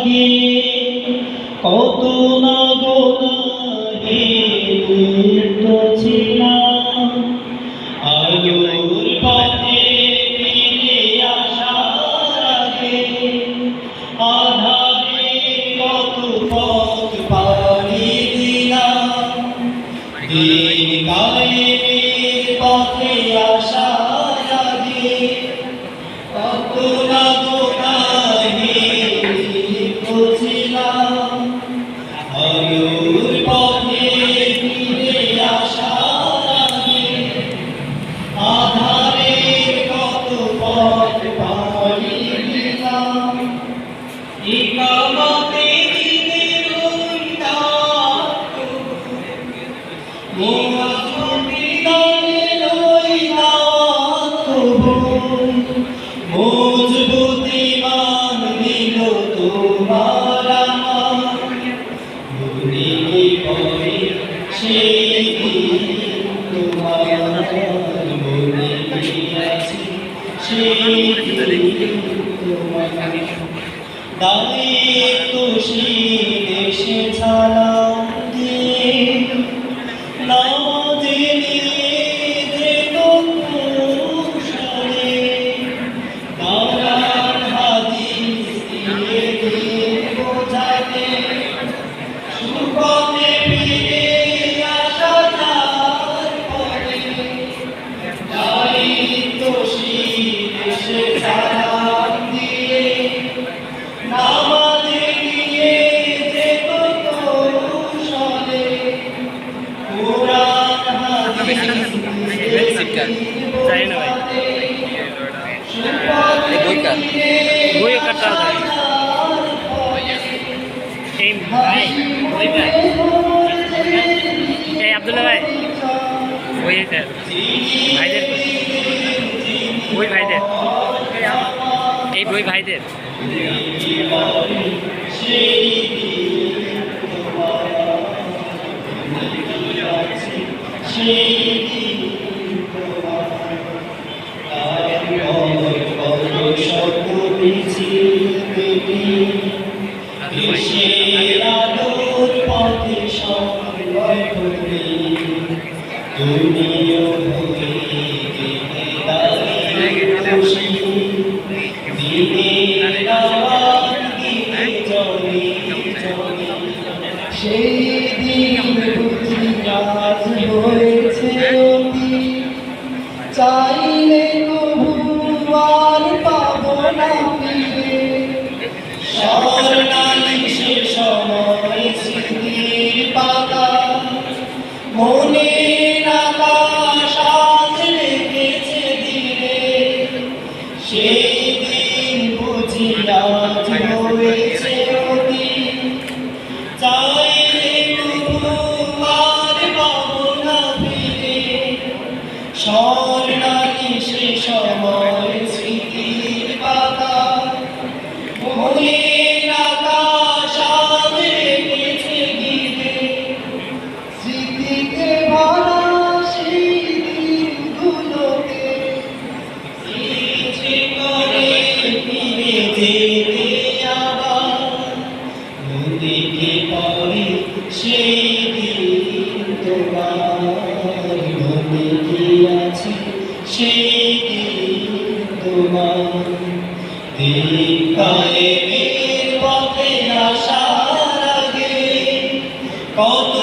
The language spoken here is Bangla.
লাগে কত না গোনাহে লিপ্ত ছিলাম আলোর পথে ফিরে আসার আগে আধারে কত পথ পাড়ি দিলাম দিন কায়েমের পথে আসার আগে কত না গোনাহে লিপ্ত ছিলাম আলোর পথে ফিরে আসার আগে আধারের কত পথ পাড়ি দিলাম ইকামতের দিনের ওই ডাক মুআজ্জিন গানের ওই ডাক মজবুত ঈমান দিল তোমার আমার মনে পড়ে সেই দিন তোমার মনে আছে সেই দিন তোমার দায়িত্ব শীল এসে ছালাম দিয়ে নামাজে নিয়ে কুশলে দাওরার হাদিস দিয়ে বোঝাতে সুপথে ফিরে আসা তার পরে দায়িত্ব শীল এসে ছালাম দিয়ে নামাজে নিয়ে যেত কৌশলে কুরআন হাদিস चाहिए ना भाई वही करता था भाई वही भाई अब्दुल्ला भाई वही थे भाई दे वही भाई दे वही भाई दे সেই দিন বুঝি আজ হয়েছে অতি চাইলে তবু আর পাবো না ফিরে স্বর্ণালী সে সময় স্মৃতির পাতা মনে আকাশ আজ রেখেছে ধীরে সেই দিন বুঝি আজ হয়েছে অতি চাইলে তবু আর পাবো না ফিরে স্বর্ণালী সে সময় স্মৃতির পাতা মনে আকাশ আজ রেখেছে ঘিরে স্মৃতিতে ভরা সেই দিনগুলোকে ইচ্ছে করে ফিরে যেতে আবার নদীকে পড়ে সেই দিন তোমার মনে কি আছে সেই দিন তোমার দিন কায়েমের পথে আসার আগে কত